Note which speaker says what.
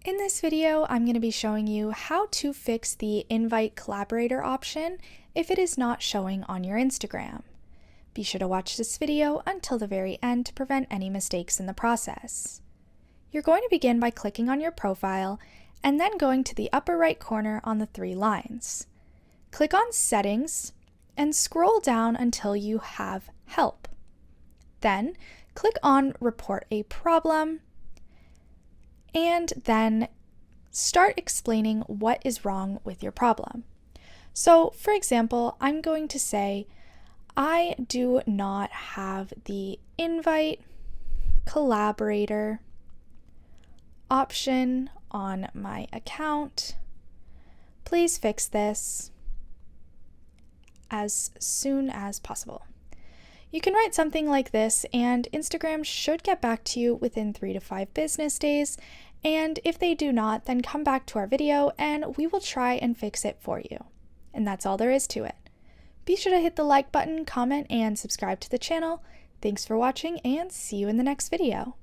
Speaker 1: In this video, I'm going to be showing you how to fix the invite collaborator option if it is not showing on your Instagram. Be sure to watch this video until the very end to prevent any mistakes in the process. You're going to begin by clicking on your profile and then going to the upper right corner on the three lines. Click on Settings and scroll down until you have Help. Then click on Report a Problem and then start explaining what is wrong with your problem. So, for example, I'm going to say, I do not have the invite collaborator option on my account. Please fix this as soon as possible. You can write something like this, and Instagram should get back to you within 3 to 5 business days. And if they do not, then come back to our video and we will try and fix it for you. And that's all there is to it. Be sure to hit the like button, comment, and subscribe to the channel. Thanks for watching, and see you in the next video.